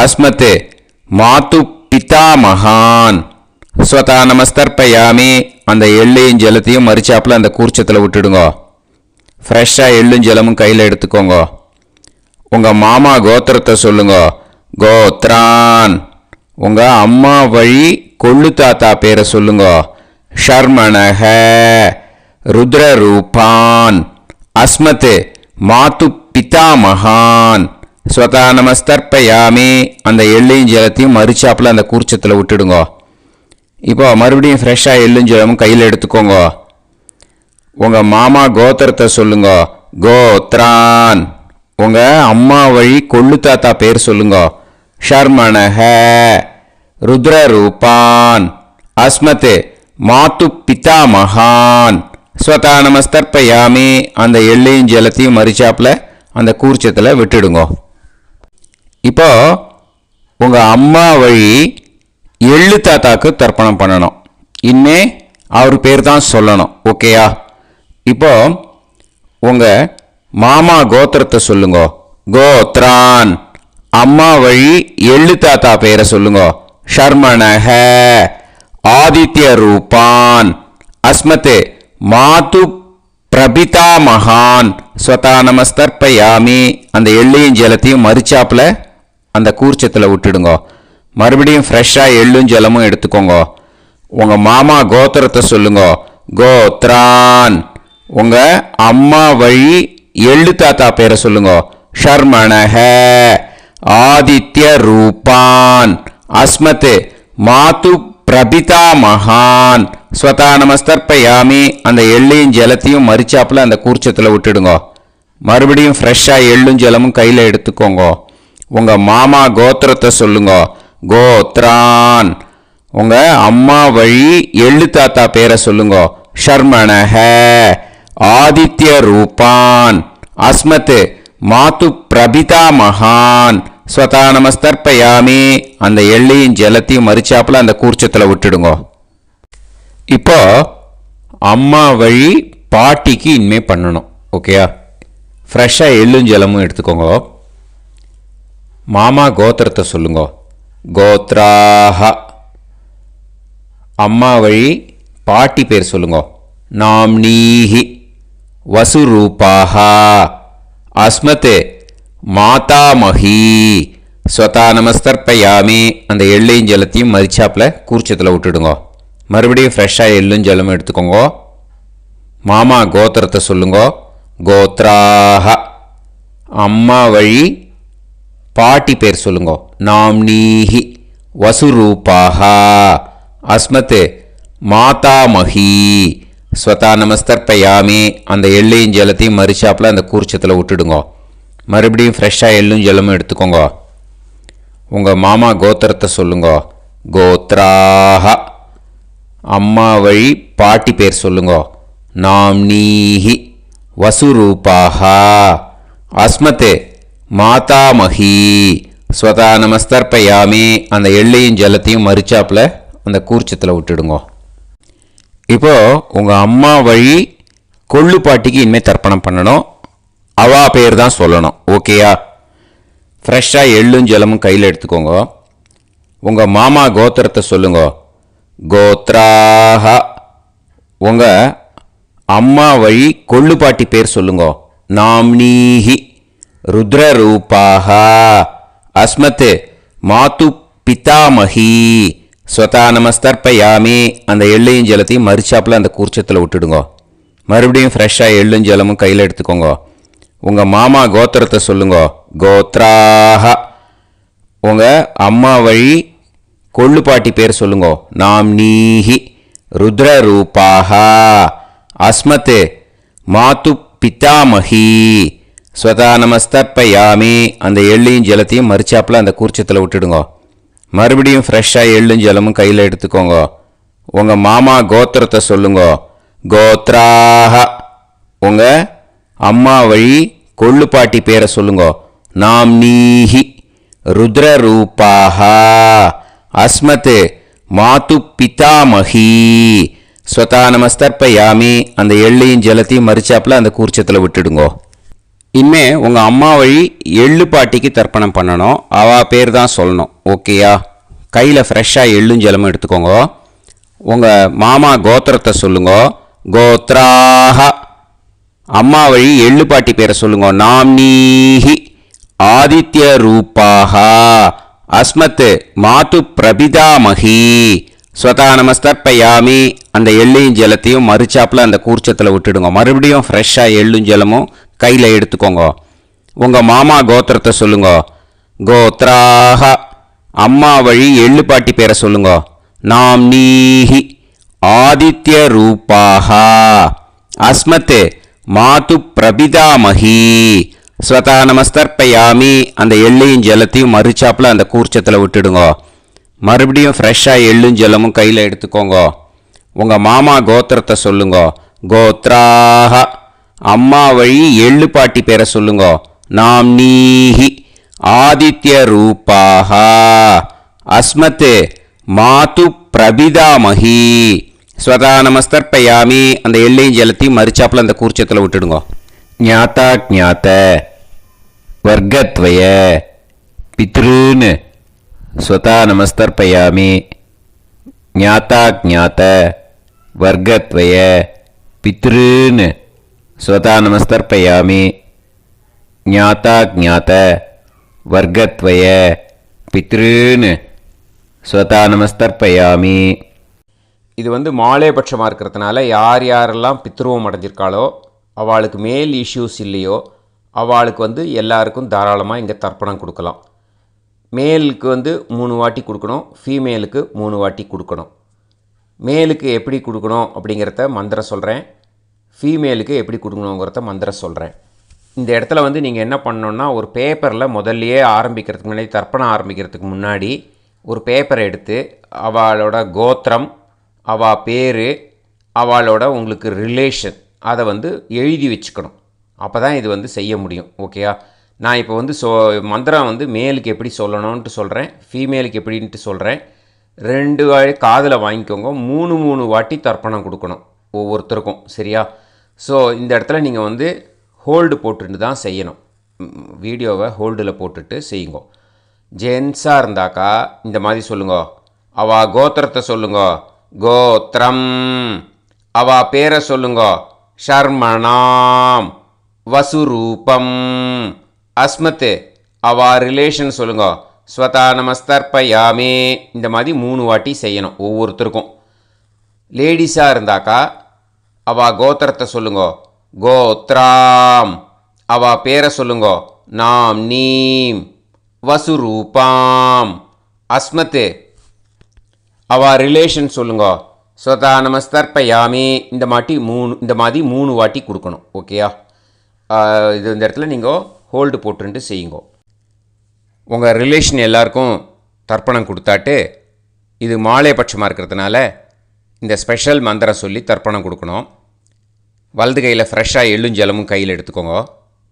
அஸ்மத் மாது பிதாமகான். ஸ்வதா நமஸ்தர்ப்பயாமி. அந்த எள்ளையும் ஜலத்தையும் மறிச்சாப்பில் அந்த கூர்ச்சத்தில் விட்டுடுங்க. ஃப்ரெஷ்ஷாக எள்ளும் ஜலமும் கையில் எடுத்துக்கோங்க. உங்கள் மாமா கோத்திரத்தை சொல்லுங்க. கோத்ரான். உங்கள் அம்மா வழி கொள்ளு தாத்தா பேரை சொல்லுங்க. ஷர்மணஹ. ருத்ரரூபான். அஸ்மத் மாது பிதாமகான். ஸ்வதா நமஸ்தர்ப்பயாமி. அந்த எள்ளையும் ஜலத்தையும் மறிச்சாப்பில் அந்த கூர்ச்சத்தில் விட்டுடுங்க. இப்போ மறுபடியும் ஃப்ரெஷ்ஷாக எள்ளும் ஜலமும் கையில் எடுத்துக்கோங்க. உங்கள் மாமா கோத்திரத்தை சொல்லுங்க. கோத்ரான். உங்கள் அம்மா வழி கொள்ளு தாத்தா பேர் சொல்லுங்க. ஷர்மணஹ ருத்ரரூபான் அஸ்மத் மாத்து பிதாமகான் ஸ்வதா நமஸ்தர்ப்பயாமி. அந்த எள்ளையும் ஜலத்தையும் மறிச்சாப்புல அந்த கூர்ச்சத்தில் விட்டுடுங்க. இப்போ உங்கள் அம்மா வழி எள்ளு தாத்தாக்கு தர்ப்பணம் பண்ணணும். இனிமே அவர் பேர் தான் சொல்லணும். ஓகேயா? இப்போ உங்கள் மாமா கோத்திரத்தை சொல்லுங்க. கோத்ரான். அம்மா வழி எள்ளு தாத்தா பேரை சொல்லுங்க. ஷர்மணஹ ஆதித்ய ரூபான் அஸ்மத் மாது பிரபிதா மகான் ஸ்வதா நமஸ்தர்ப்பயாமி. அந்த எள்ளையும் ஜலத்தையும் மறிச்சாப்புல அந்த கூர்ச்சத்தில் விட்டுடுங்க. மறுபடியும் ஃப்ரெஷ்ஷாக எள்ளும் ஜலமும் எடுத்துக்கோங்க. உங்கள் மாமா கோத்திரத்தை சொல்லுங்க. கோத்ரான். உங்கள் அம்மா வழி எள்ளு தாத்தா பேரை சொல்லுங்க. ஷர்மணஹ ஆதித்ய ரூபான் அஸ்மத் மாது பிரபிதா மகான் ஸ்வதா நமஸ்தர்ப்பயாமி. அந்த எள்ளையும் ஜலத்தையும் மறிச்சாப்புல அந்த கூர்ச்சத்தில் விட்டுடுங்க. மறுபடியும் ஃப்ரெஷ்ஷாக எள்ளும் ஜலமும் கையில் எடுத்துக்கோங்க. உங்கள் மாமா கோத்திரத்தை சொல்லுங்க. கோத்ரான். உங்கள் அம்மா வழி எள்ளு தாத்தா பேரை சொல்லுங்க. ஷர்மணஹ ஆதித்ய ரூபான் அஸ்மத் மாது பிரபிதா மகான் ஸ்வதா நமஸ்தர்ப்பயாமி. அந்த எள்ளையும் ஜலத்தையும் மறிச்சாப்புல அந்த கூர்ச்சத்தில் விட்டுடுங்க. இப்போ அம்மா வழி பாட்டிக்கு இனிமே பண்ணணும். ஓகேயா? ஃப்ரெஷ்ஷாக எள்ளும் ஜலமும் எடுத்துக்கோங்க. மாமா கோத்திரத்தை சொல்லுங்க. கோத்ராஹ. அம்மா வழி பாட்டி பேர் சொல்லுங்க. நாம்னீஹி வசுரூபாஹ அஸ்மத் மாதாமஹி ஸ்வதா நமஸ்தர்ப்பயாமி. அந்த எள்ளையும் ஜலத்தையும் மறிச்சாப்புல கூர்ச்சத்தில் விட்டுடுங்க. மறுபடியும் ஃப்ரெஷ்ஷாக எள்ளும் ஜலமும் எடுத்துக்கோங்க. மாமா கோத்திரத்தை சொல்லுங்க. கோத்ராஹ. அம்மா வழி பாட்டி பேர் சொல்லுங்க. நாம்னீஹி வசுரூபாஹ அஸ்மத் மாதாமஹி ஸ்வதா நமஸ்தர்ப்பயாமி. அந்த எள்ளையும் ஜலத்தையும் மறிச்சாப்புல அந்த கூர்ச்சத்தில் விட்டுடுங்க. மறுபடியும் ஃப்ரெஷ்ஷாக எள்ளும் ஜலமும் எடுத்துக்கோங்க. உங்கள் மாமா கோத்திரத்தை சொல்லுங்க. கோத்ராஹ. அம்மா வழி பாட்டி பேர் சொல்லுங்க. நாம்னீஹி வசுரூபாஹ அஸ்மத் மாதாமஹி ஸ்வதா நமஸ்தர்ப்பயாமி. அந்த எள்ளையும் ஜலத்தையும் மறிச்சாப்புல அந்த கூர்ச்சத்தில் விட்டுடுங்க. இப்போ உங்கள் அம்மா வழி கொள்ளு பாட்டிக்கு இனிமேல் தர்ப்பணம் பண்ணணும். அவா பேர் தான் சொல்லணும். ஓகேயா? ஃப்ரெஷ்ஷாக எள்ளும் ஜலமும் கையில் எடுத்துக்கோங்க. உங்கள் மாமா கோத்திரத்தை சொல்லுங்க. கோத்ராஹ. உங்கள் அம்மா வழி கொள்ளு பாட்டி பேர் சொல்லுங்க. நாம்னீஹி ருத்ரரூபாஹ அஸ்மத் மாது பிதாமஹி ஸ்வதா நமஸ்தர்ப்பயாமி. அந்த எள்ளையும் ஜலத்தையும் மறிச்சாப்புல அந்த கூர்ச்சத்தில் விட்டுடுங்க. மறுபடியும் ஃப்ரெஷ்ஷாக எள்ளும் ஜலமும் கையில் எடுத்துக்கோங்க. உங்கள் மாமா கோத்திரத்தை சொல்லுங்க. கோத்ராஹ. உங்கள் அம்மா வழி கொள்ளு பாட்டி பேர் சொல்லுங்க. நாம்னீஹி ருத்ரரூபாஹ அஸ்மத் மாது பிதாமஹி ஸ்வதா நமஸ்தர்ப்பயாமி. அந்த எள்ளையும் ஜலத்தையும் மறிச்சாப்புல அந்த கூர்ச்சத்தில் விட்டுடுங்க. மறுபடியும் ஃப்ரெஷ்ஷாக எள்ளும் ஜலமும் கையில் எடுத்துக்கோங்க. உங்கள் மாமா கோத்திரத்தை சொல்லுங்க. கோத்ராஹ. உங்கள் அம்மா வழி கொள்ளு பாட்டி பேரை சொல்லுங்க. நாம்னீஹி ருத்ரரூபாஹ அஸ்மத் மாது பிதாமஹி ஸ்வதா நமஸ்தர்ப்பயாமி. அந்த எள்ளையும் ஜலத்தையும் மறிச்சாப்புல அந்த கூர்ச்சத்தில் விட்டுடுங்க. இனிமே உங்கள் அம்மா வழி எள்ளு பாட்டிக்கு தர்ப்பணம் பண்ணணும். அவா பேர் தான் சொல்லணும். ஓகேயா? கையில் ஃப்ரெஷ்ஷாக எள்ளும் ஜலமும் எடுத்துக்கோங்க. உங்கள் மாமா கோத்திரத்தை சொல்லுங்க. கோத்ராஹ. அம்மா வழி எள்ளு பாட்டி பேரை சொல்லுங்க. நாம்னீஹி ஆதித்ய ரூபாஹ அஸ்மத் மாது பிரபிதாமஹி ஸ்வதா நமஸ்தர்ப்பயாமி. அந்த எள்ளையும் ஜலத்தையும் மறிச்சாப்புல அந்த கூர்ச்சத்தில் விட்டுடுங்க. மறுபடியும் ஃப்ரெஷ்ஷாக எள்ளும் ஜலமும் கையில் எடுத்துக்கோங்க. உங்கள் மாமா கோத்திரத்தை சொல்லுங்க. கோத்ராஹ. அம்மா வழி எள்ளு பாட்டி பேரை சொல்லுங்க. நாம்னீஹி ஆதித்ய ரூபாஹ அஸ்மத் மாது பிரபிதாமஹி ஸ்வதா நமஸ்தர்ப்பயாமி அந்த எள்ளையும் ஜலத்தையும் மறுச்சாப்பில் அந்த கூர்ச்சத்தில் விட்டுடுங்க. மறுபடியும் ஃப்ரெஷ்ஷாக எள்ளும் ஜலமும் கையில் எடுத்துக்கோங்க. உங்கள் மாமா கோத்திரத்தை சொல்லுங்க. கோத்ராக அம்மா வழி எள்ளு பாட்டி பேரை சொல்லுங்க. நாம் நீஹி ஆதித்ய ரூபாக அஸ்மத் மாது பிரபிதாமஹி. ஸ்வதா நமஸ்தர்ப்பயாமி அந்த எள்ளையும் ஜலத்தையும் மறுச்சாப்பில் அந்த கூர்ச்சத்தில் விட்டுடுங்க. ஞாதா ஜாத்த வர்க்கத்வய பித்ருன் ஸ்வதா நமஸ்தர்ப்பயாமி. ஞாதா ஜாத்த வர்க்கத்வய பித்ருன் ஸ்வதா நமஸ்தர்ப்பயாமி. ஞாதா ஜாத்த வர்க்கத்வய பித்ருன் ஸ்வதா நமஸ்தர்ப்பயாமி. இது மாலேபட்சமாக இருக்கிறதுனால யாரெல்லாம் பித்ருவம் அடைஞ்சிருக்காளோ அவளுக்கு மேல் இஷ்யூஸ் இல்லையோ அவளுக்கு எல்லாருக்கும் தாராளமாக இங்கே தர்ப்பணம் கொடுக்கலாம். மேலுக்கு 3 வாட்டி கொடுக்கணும், ஃபீமேலுக்கு 3 வாட்டி கொடுக்கணும். மேலுக்கு எப்படி கொடுக்கணும் அப்படிங்கிறத மந்திரம் சொல்கிறேன், ஃபீமேலுக்கு எப்படி கொடுக்கணுங்கிறத மந்திரம் சொல்கிறேன். இந்த இடத்துல நீங்கள் என்ன பண்ணணுன்னா, ஒரு பேப்பரில் முதல்லையே ஆரம்பிக்கிறதுக்கு முன்னாடி, தர்ப்பணம் ஆரம்பிக்கிறதுக்கு முன்னாடி ஒரு பேப்பரை எடுத்து அவளோட கோத்திரம், அவள் பேர், அவளோட உங்களுக்கு ரிலேஷன் அதை எழுதி வச்சுக்கணும். அப்போ தான் இது செய்ய முடியும். ஓகேயா? நான் இப்போ மந்திரம் மேலுக்கு எப்படி சொல்லணும்ன்ட்டு சொல்கிறேன், ஃபீமேலுக்கு எப்படின்ட்டு சொல்கிறேன். 2 வாட்டி காதில் வாங்கிக்கோங்க. 3 வாட்டி தர்ப்பணம் கொடுக்கணும் ஒவ்வொருத்தருக்கும். சரியா? ஸோ இந்த இடத்துல நீங்கள் ஹோல்டு போட்டுட்டு தான் செய்யணும். வீடியோவை ஹோல்டில் போட்டுட்டு செய்யுங்க. ஜென்ஸாக இருந்தாக்கா இந்த மாதிரி சொல்லுங்க. அவா கோத்திரத்தை சொல்லுங்க. கோத்திரம். அவா பேரை சொல்லுங்க. ஷர்மணாம் வசுரூபம் அஸ்மத். அவா ரிலேஷன் சொல்லுங்க. ஸ்வதா நமஸ்தர்ப்பயாமி. இந்த மாதிரி 3 வாட்டி செய்யணும் ஒவ்வொருத்தருக்கும். லேடிஸாக இருந்தாக்கா அவா கோத்திரத்தை சொல்லுங்க. கோத்ராம். அவா பேரை சொல்லுங்க. நாம் நீம் வசுரூபாம் அஸ்மத். அவா ரிலேஷன் சொல்லுங்க. ஸ்வதா நமஸ்தர்ப்பயாமி. இந்த மாதிரி 3 வாட்டி கொடுக்கணும். ஓகேயா? இந்த இடத்துல நீங்கள் ஹோல்டு போட்டுட்டு செய்யுங்க. உங்கள் ரிலேஷன் எல்லாருக்கும் தர்ப்பணம் கொடுத்தாட்டு இது மாலைபட்சமாக இருக்கிறதுனால இந்த ஸ்பெஷல் மந்திரம் சொல்லி தர்ப்பணம் கொடுக்கணும். வலது கையில் ஃப்ரெஷ்ஷாக எள்ளும் ஜலமும் கையில் எடுத்துக்கோங்க.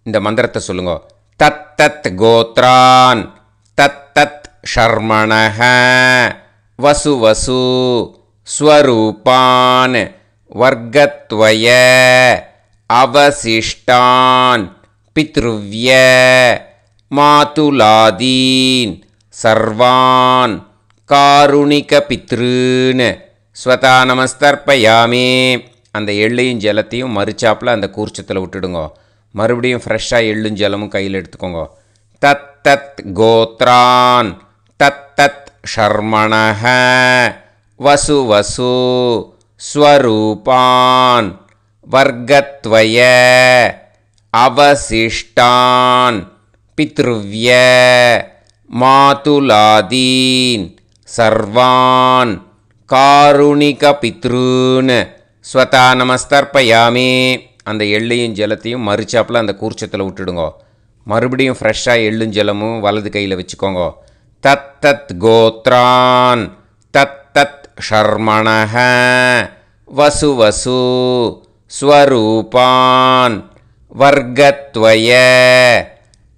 இந்த மந்திரத்தை சொல்லுங்க. தத் தத் கோத்ரான் தத் தத் ஷர்மணஹ வசு வசு ஸ்வரூபான் வர்க்கத்வய அவசிஷ்டான் பித்ருவ்ய மாதுலாதீன் சர்வான் காருணிக பித்ருன் ஸ்வதா நமஸ்தர்ப்பயாமி. அந்த எள்ளையும் ஜலத்தையும் மறுச்சாப்பில் அந்த கூர்ச்சத்தில் விட்டுடுங்க. மறுபடியும் ஃப்ரெஷ்ஷாக எள்ளும் ஜலமும் கையில் எடுத்துக்கோங்க. தத் தத் கோத்ரான் தத் தத் ஷர்மணஹ வசு வசு ஸ்வரூபான் வர்க்கத்வய அவசிஷ்டான் பித்ருவ்ய மாதுலாதீன் சர்வான் காருணிக பித்ருன் ஸ்வதா நமஸ்தர்ப்பயாமி. அந்த எள்ளையும் ஜலத்தையும் மறுச்சாப்பில் அந்த கூர்ச்சத்தில் விட்டுடுங்க. மறுபடியும் ஃப்ரெஷ்ஷாக எள்ளும் ஜலமும் வலது கையில் வச்சுக்கோங்க. தத் தத் கோத்ரான் தத் தத் ஷர்மணஹ வசு வசு ஸ்வரூபான் வர்க்கத்வய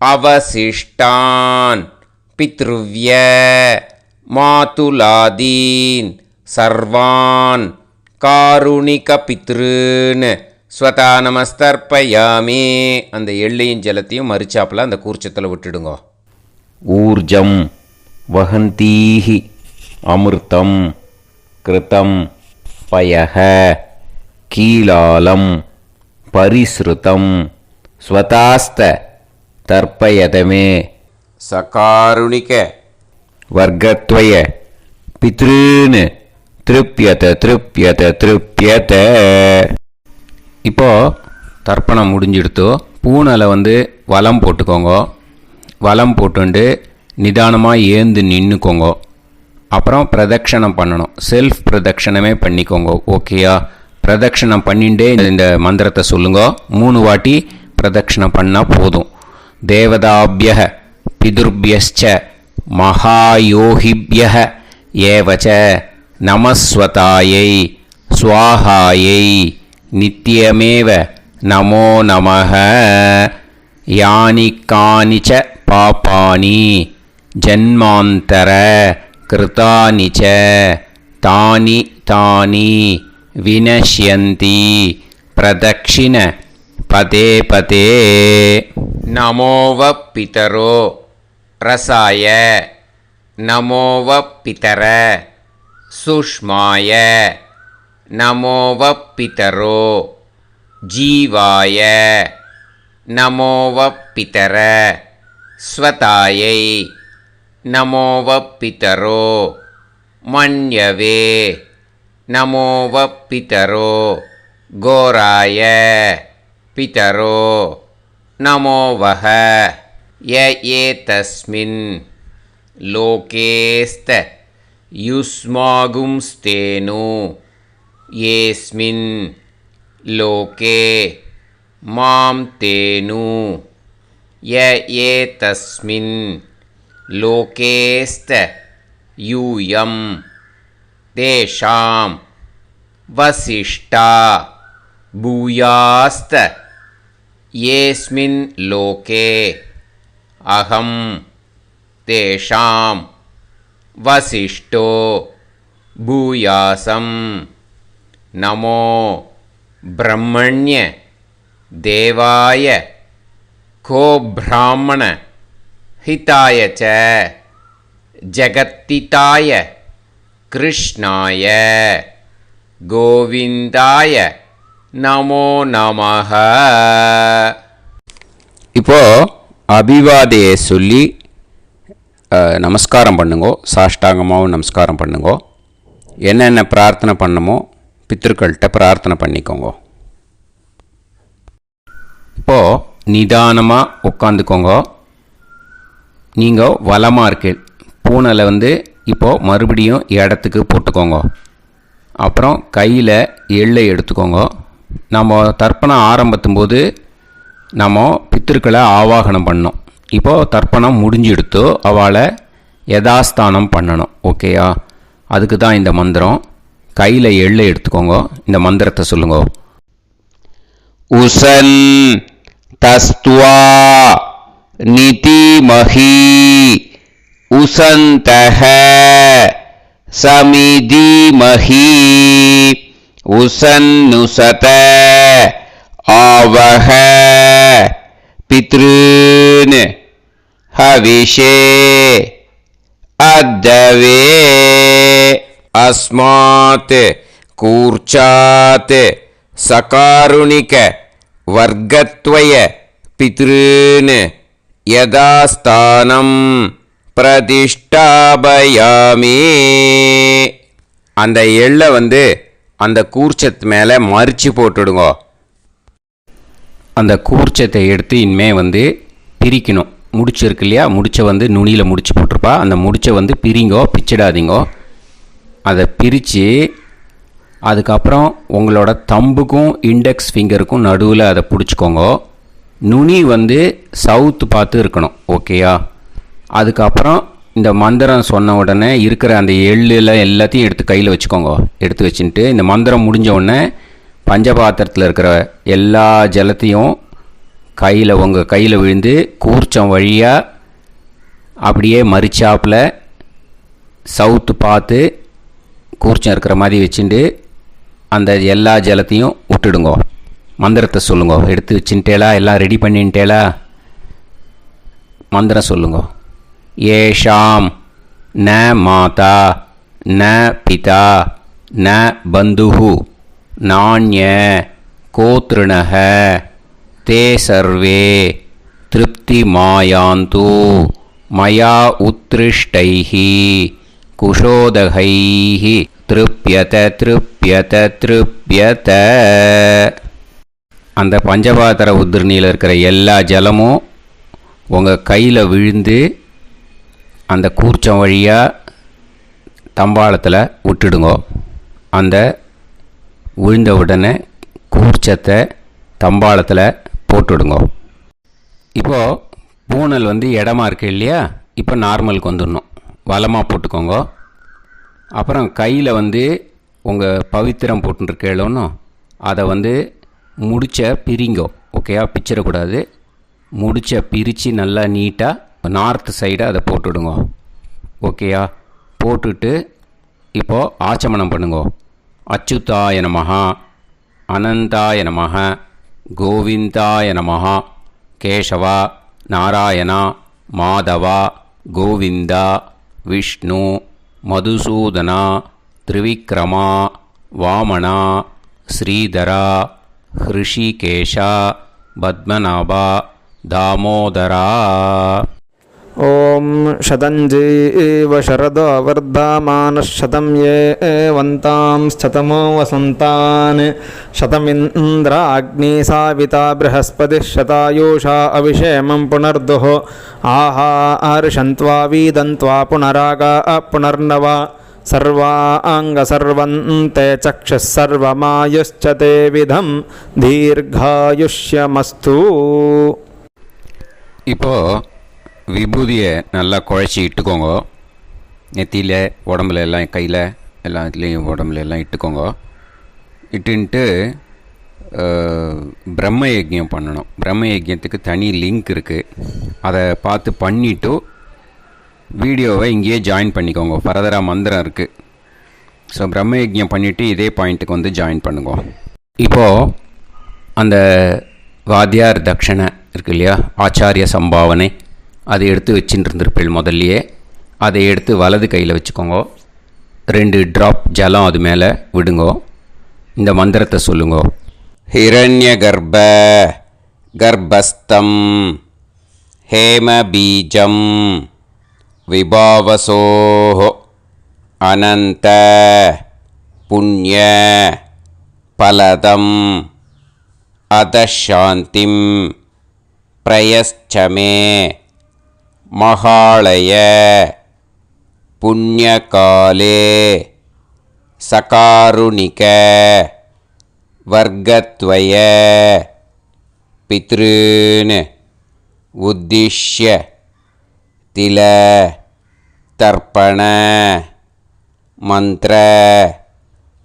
அவசிஷ்டான் பித்ருவ்ய மாதுலாதீன் சர்வான் காருணிக பித்ருன் ஸ்வதா நமஸ்தர்ப்பயாமி. அந்த எள்ளையும் ஜலத்தையும் மறுச்சாப்பில் அந்த கூர்ச்சத்தில் விட்டுடுங்க. ஊர்ஜம் வஹந்தீஹி அமிர்தம் கிருதம் பயஹ கீலாலம் பரிஸ்ருதம் ஸ்வதாஸ்த தர்ப்பயதமே சகாருணிக வர்க்கத்வய பித்ருன் திருப்யத திருப்யத திருப்யத. இப்போது தர்ப்பணம் முடிஞ்சிடுத்தோ பூனலை வலம் போட்டுக்கோங்க. வலம் போட்டுண்டு நிதானமாக ஏந்து நின்றுக்கோங்க. அப்புறம் பிரதட்சணம் பண்ணணும். செல்ஃப் பிரதட்சணமே பண்ணிக்கோங்க. ஓகேயா? பிரதட்சணம் பண்ணிகிட்டே இந்த மந்திரத்தை சொல்லுங்க. 3 வாட்டி பிரதட்சணம் பண்ணால் போதும். தேவதாபியः பிதுர்பியஸ்ச மகாயோகிபியः ஏவச நமஸ்வதாயை ஸ்வாஹாயை நித்யமேவ நமோ நமः. யானி கானிச்ச பாபானி ஜன்மாந்தர கிருதானி ச தானி தானி வினஷ்யந்தி பிரதக்ஷிண பதே பதே. நமோவ பிதரோ ரசாய நமோவ பிதர சுஷ்மாய நமோவ பிதரோ ஜீவாய நமோவ பிதர ஸ்வதாயை நமோவ பிதரோ மன்யவே நமோவ பிதரோ கோராய பிதரோ நமோவஹ. ய ஏதஸ்மின் லோகேஸ்த யுஸ்மாகும்ஸ்தேனு ஏஸ்மின் லோகே மாம் தேனு. ய ஏதஸ்மின் லோகேஸ்த யூயம் தேஷாம் வசிஷ்டா பூயாஸ்த ஏஸ்மின் லோகே அகம் தேஷாம் வசிஷ்டோ பூயாசம். நமோ பிரம்மண்ய தேவாய கோ பிராமண ஹிதாய ச ஜகத்திதாய கிருஷ்ணாய கோவிந்தாய நமோ நமஹ. இப்போ அபிவாதையை சொல்லி நமஸ்காரம் பண்ணுங்கோ. சாஷ்டாங்கமாகவும் நமஸ்காரம் பண்ணுங்கோ. என்னென்ன பிரார்த்தனை பண்ணமோ பித்திருக்கள்கிட்ட பிரார்த்தனை பண்ணிக்கோங்க. இப்போது நிதானமாக உட்காந்துக்கோங்க. நீங்கள் வலமாக இருக்கீள். பூனையில் இப்போது மறுபடியும் இடத்துக்கு போட்டுக்கோங்க. அப்புறம் கையில் எள்ளை எடுத்துக்கோங்க. நம்ம தர்ப்பணம் ஆரம்பத்தும் போது நம்ம பித்திருக்களை ஆவாகனம் பண்ணோம். இப்போது தர்ப்பணம் முடிஞ்செடுத்து அவளை யதாஸ்தானம் பண்ணணும். ஓகேயா? அதுக்கு தான் இந்த மந்திரம். கையில் எள்ளை எடுத்துக்கோங்க. இந்த மந்திரத்தை சொல்லுங்க. உசன் தஸ்துவா நிதிமஹி உசந்தஹ சமிதிமஹி உசன்னுசத ஆவஹ பித்ருன் ஹவிஷே அத்தவே. அஸ்மாத் கூர்ச்சாத் சகாருணிக வர்க்கத்வய பித்ருன் யதாஸ்தானம் பிரதிஷ்டாபயாமி. அந்த எள்ளை அந்த கூர்ச்சத்து மேலே மறித்து போட்டுடுங்க. அந்த கூர்ச்சத்தை எடுத்து இனிமே பிரிக்கணும். முடிச்சு இருக்கு இல்லையா? முடிச்சை நுனியில் முடிச்சு போட்டிருப்பா. அந்த முடிச்சை பிரிங்கோ, பிச்சிடாதீங்கோ. அதை பிரித்து அதுக்கப்புறம் உங்களோட தம்புக்கும் இண்டெக்ஸ் ஃபிங்கருக்கும் நடுவில் அதை பிடிச்சிக்கோங்க. நுனி சவுத்து பார்த்து இருக்கணும். ஓகேயா? அதுக்கப்புறம் இந்த மந்திரம் சொன்ன உடனே இருக்கிற அந்த எள்ளில் எல்லாத்தையும் எடுத்து கையில் வச்சுக்கோங்க. எடுத்து வச்சுட்டு இந்த மந்திரம் முடிஞ்ச உடனே பஞ்சபாத்திரத்தில் இருக்கிற எல்லா ஜலத்தையும் உங்கள் கையில் விழுந்து கூர்ச்சம் வழியாக அப்படியே மறிச்சாப்பில் சவுத்து பார்த்து கூர்ச்சம் இருக்கிற மாதிரி வச்சுட்டு அந்த எல்லா ஜலத்தையும் விட்டுடுங்க. மந்திரத்தை சொல்லுங்க. எடுத்து வச்சுட்டேலா? எல்லாம் ரெடி பண்ணிட்டேலா? மந்திரம் சொல்லுங்க. ஏஷாம் ந மாதா ந பிதா ந பந்துஹு நாண்ய கோத்ருணஹ தே சர்வே திருப்தி மாயாந்து மயா உத்ருஷ்டைஹி குஷோதகைஹி திருப்யத திருப்யத திருப்யத. அந்த பஞ்சபாத்திர உதிர்ணியில் இருக்கிற எல்லா ஜலமும் உங்கள் கையில் விழுந்து அந்த கூர்ச்சம் வழியாக தம்பாளத்தில் விட்டுடுங்க. அந்த விழுந்த உடனே கூர்ச்சத்தை தம்பாளத்தில் போட்டுடுங்க. இப்போது பூனல் இடமா இருக்கு இல்லையா, இப்போ நார்மலுக்கு வந்துடணும். வலமாக போட்டுக்கோங்க. அப்புறம் கையில் உங்கள் பவித்திரம் போட்டுருக்கேளோன்னு அதை முடிச்ச பிரிங்கோ. ஓகேயா, பிச்சிடக்கூடாது. முடிச்ச பிரித்து நல்லா நீட்டாக நார்த் சைடை அதை போட்டுவிடுங்க. ஓகேயா, போட்டுட்டு இப்போது ஆச்சமனம் பண்ணுங்க. அச்சுதாய நமஹ, அனந்தாய நமஹ, கோவிந்தாய நமஹ, கேசவா, நாராயணா, மாதவா, கோவிந்தா, விஷ்ணு, மதுசூதனா, திரிவிக்ரமா, வாமனா, ஸ்ரீதரா, ஹிருஷிகேஷா, பத்மநாபா, தாமோதரா. ஓம் ஷதஞ்சீவ சரதோ வர்தமானः சதம் ஏவந்தாம் சதமோ வசந்தான் சதமிந்திராக்னி சாவிதா ப்ரஹஸ்பதிः சதாயூஷா அவிஷேமம் புனர்துः ஆஹார்ஷந்த்வா வீதந்த்வா புனராகா புனர்னவா சர்வாங்கசர்வந்தே சக்ஷுः சர்வமாயுஷ்ச தே விதம் தீர்காயுஷ்யமஸ்து. இப்போது விபூதியை நல்லா குழச்சி இட்டுக்கோங்க. நெத்தியில், உடம்புல எல்லாம், கையில் எல்லாத்துலேயும் உடம்புல எல்லாம் இட்டுக்கோங்க. இட்டுன்ட்டு பிரம்ம யஜ்யம் பண்ணணும். பிரம்ம யஜ்யத்துக்கு தனி லிங்க் இருக்குது. அதை பார்த்து பண்ணிவிட்டு வீடியோவை இங்கேயே ஜாயின் பண்ணிக்கோங்க. ஃபர்தராக மந்திரம் இருக்குது. ஸோ பிரம்ம யஜ்யம் பண்ணிவிட்டு இதே பாயிண்ட்டுக்கு ஜாயின் பண்ணுங்க. இப்போது அந்த வாத்தியார் தட்சணை இருக்கு இல்லையா, ஆச்சாரிய சம்பாவனை, அதை எடுத்து வச்சுட்டு இருந்திருப்பேள் முதல்லையே. அதை எடுத்து வலது கையில் வச்சுக்கோங்க. 2 ட்ராப் ஜலம் அது மேலே விடுங்கோ. இந்த மந்திரத்தை சொல்லுங்கோ. ஹிரண்ய கர்ப்ப கர்ப்பஸ்தம் ஹேம பீஜம் விபாவசோஹோ அனந்த புண்ணிய பலதம் அதசாந்திம் பிரயஸ்சமே மகாளய புண்ணியகாலே சகாருணிக வர்க்கத்வய பித்ருன் உத்திஷ்ய தில தர்ப்பண மந்திர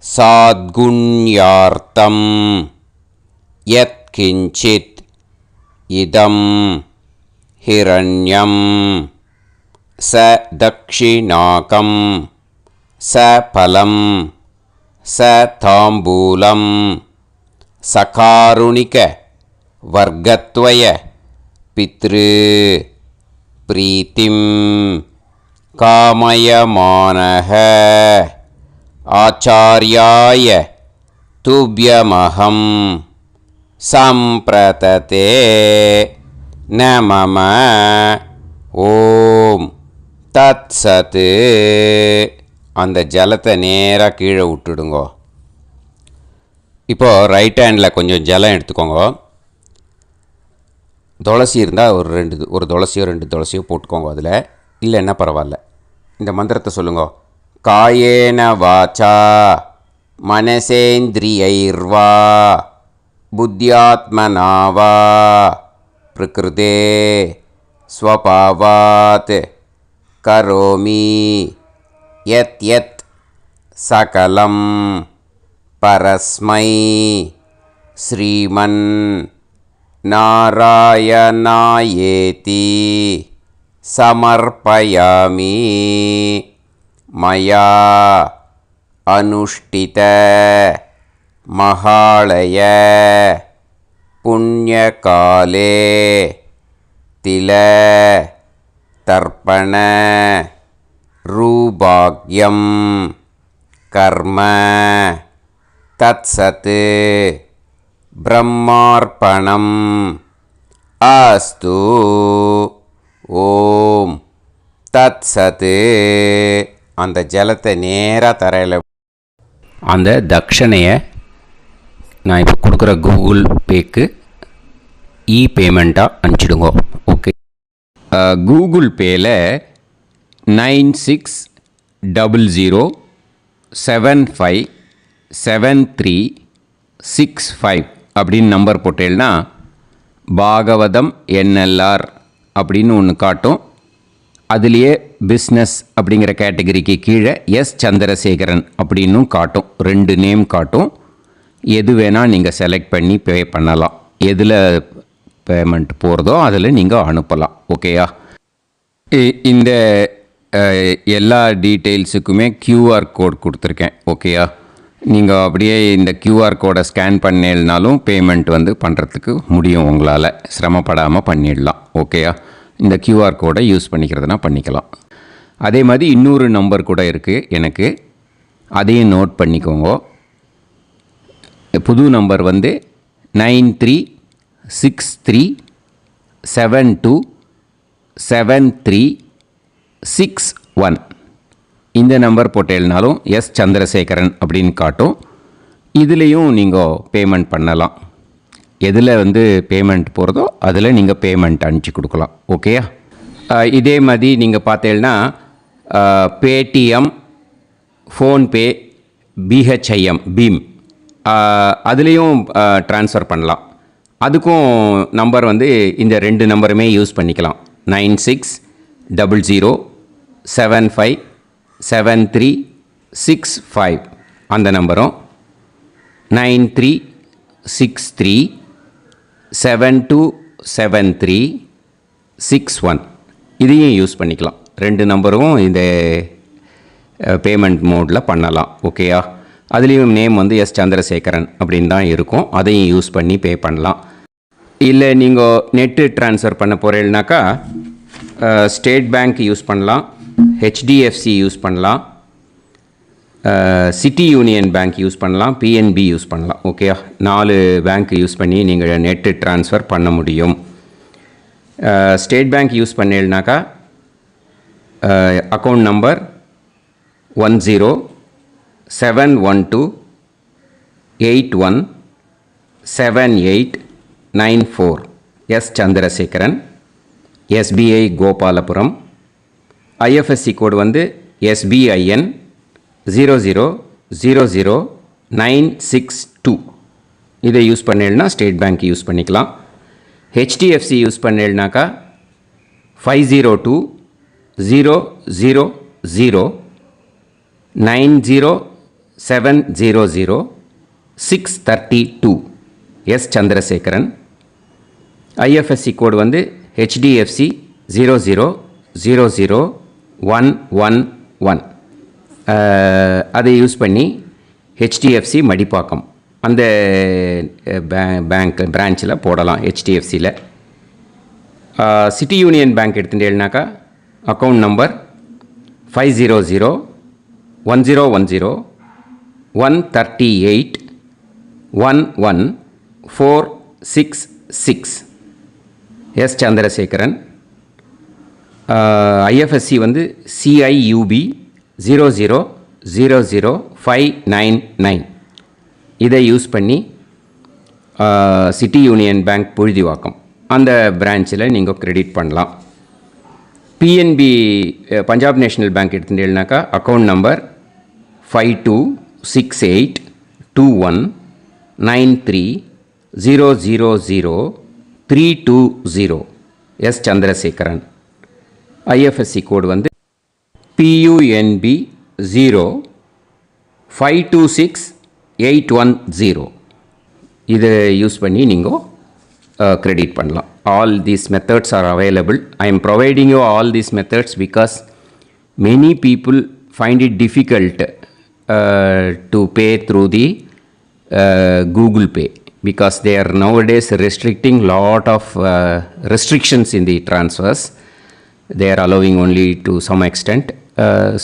சாத்குண்யார்த்தம் யத்கிஞ்சித் இதம் ஹிரண்யம் ச தக்ஷிணாகம் ச பலம் ச தாம்பூலம் சகாருணிக வர்க்கத்வய பித்ரு பிரீத்திம் காமயமானஹ ஆச்சார்யாய துப்யமஹம் சம்பிரததே நமம. ஓம் தத் சத்து. அந்த ஜலத்தை நேராக கீழே விட்டுடுங்கோ. இப்போது ரைட் ஹேண்டில் கொஞ்சம் ஜலம் எடுத்துக்கோங்க. துளசி இருந்தால் ஒரு துளசியோ 2 துளசியோ போட்டுக்கோங்க. அதில் இல்லைன்னா பரவாயில்ல. இந்த மந்திரத்தை சொல்லுங்க. காயேன வாச்சா மனசேந்திரியைர்வா புத்தியாத்மனாவா பிரகிருதே ஸ்வபாவாத் கரோமி யத் யத் சகலம் பரஸ்மை ஸ்ரீமன் நாராயணாயேதி சமர்ப்பயாமி மயா அனுஷ்டித மகாளய புண்ணியகாலே தில தர்ப்பண ரூபாக்யம் கர்ம தத்சத் பிரம்மார்ப்பணம் அஸ்து. ஓம் தத்சத். அந்த ஜலத்தை நேராக தரையில் அந்த தட்சணையை நான் இப்போ கொடுக்குற கூகுள் பேக்கு பேமெண்ட்டாக அனுப்பிச்சிடுங்க. ஓகே, கூகுள் பேயில் 9600757365 அப்படின்னு நம்பர் போட்டேன்னா பாகவதம் NLR அப்படின்னு ஒன்று காட்டும். அதுலேயே பிஸ்னஸ் அப்படிங்கிற கேட்டகரிக்கு கீழே எஸ் சந்திரசேகரன் அப்படின்னும் காட்டும். 2 நேம் காட்டும். எது வேணால் நீங்கள் செலக்ட் பண்ணி பே பண்ணலாம். எதில் பேமெண்ட் போகிறதோ அதில் நீங்கள் அனுப்பலாம். ஓகேயா? இந்த எல்லா டீட்டெயில்ஸுக்குமே QR கோட் கொடுத்துருக்கேன். ஓகேயா? நீங்கள் அப்படியே இந்த QR கோடை ஸ்கேன் பண்ணேனாலும் பேமெண்ட் பண்ணுறதுக்கு முடியும். உங்களால் சிரமப்படாமல் பண்ணிடலாம். ஓகேயா? இந்த QR கோடை யூஸ் பண்ணிக்கிறதுனா பண்ணிக்கலாம். அதே மாதிரி இன்னொரு நம்பர் கூட இருக்குது எனக்கு, அதையும் நோட் பண்ணிக்கோங்க. புது நம்பர் 9363727361. இந்த நம்பர் போட்டேனாலும் எஸ் சந்திரசேகரன் அப்படின்னு காட்டும். இதுலேயும் நீங்கள் பேமெண்ட் பண்ணலாம். எதில் பேமெண்ட் போகிறதோ அதில் நீங்கள் பேமெண்ட் அனுப்பிச்சி கொடுக்கலாம். ஓகேயா? இதே மாதிரி நீங்கள் பார்த்தேன்னா பேடிஎம், ஃபோன்பே, BHIM பீம் அதுலேயும் ட்ரான்ஸ்ஃபர் பண்ணலாம். அதுக்கும் நம்பர் இந்த 2 நம்பருமே யூஸ் பண்ணிக்கலாம். 9600757365 அந்த நம்பரும் 9363727361 இதையும் யூஸ் பண்ணிக்கலாம். 2 நம்பரும் இந்த பேமெண்ட் மோடில் பண்ணலாம். ஓகேயா? அதுலேயும் நேம் எஸ் சந்திரசேகரன் அப்படின்னு தான் இருக்கும். அதையும் யூஸ் பண்ணி பே பண்ணலாம். இல்லை நீங்கள் நெட்டு ட்ரான்ஸ்ஃபர் பண்ண போகிறீங்கனாக்கா ஸ்டேட் பேங்க் யூஸ் பண்ணலாம், HDFC யூஸ் பண்ணலாம், சிட்டி யூனியன் பேங்க் யூஸ் பண்ணலாம், PNB யூஸ் பண்ணலாம். ஓகேயா? 4 பேங்க் யூஸ் பண்ணி நீங்கள் நெட்டு ட்ரான்ஸ்ஃபர் பண்ண முடியும். ஸ்டேட் பேங்க் யூஸ் பண்ணீங்கனாக்கா account number 10712817894 S Chandrasekaran, SBI Gopalapuram. IFSC code SBIN 0000962. இதை யூஸ் பண்ணீங்கன்னா ஸ்டேட் பேங்க் யூஸ் பண்ணிக்கலாம். HDFC யூஸ் பண்ணீங்கனாக்கா 50200907000632 S Chandrasekaran. IFSC code HDFC 0000111. அதை யூஸ் பண்ணி HDFC மடிப்பாக்கம் அந்த பேங்க் பிரான்ச்சில் போடலாம். HDFCயில் சிட்டி யூனியன் பேங்க் எடுத்துட்டேன்னாக்கா account number 500101381146 S Chandrasekaran. IFSC CIUB 0000599. இதை யூஸ் பண்ணி சிட்டி யூனியன் பேங்க் புழுதிவாக்கம் அந்த பிரான்ச்சில் நீங்கள் கிரெடிட் பண்ணலாம். PNB பஞ்சாப் நேஷ்னல் பேங்க் எடுத்துட்டேன்னாக்கா account number 52682193000320 S Chandrasekaran. IFSC code PUNB 0526810. இதை யூஸ் பண்ணி நீங்கள் கிரெடிட் பண்ணலாம். All these methods are available. I am providing you all these methods because many people find it difficult to pay through the Google Pay because they are nowadays restricting lot of restrictions in the transfers. They are allowing only to some extent.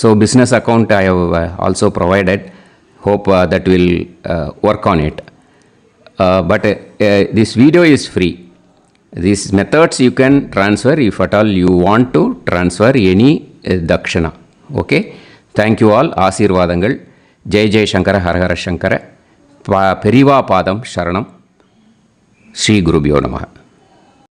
So business account I have also provided. Hope that will work on it. But this video is free. These methods you can transfer if at all you want to transfer any dakshana. Okay? Thank you all. ஆசீர்வாதங்கள். ஜெய் ஜெய் சங்கர ஹரஹர சங்கர. பெரிவா பாதம் சரணம். ஸ்ரீ குருபியோ நமः.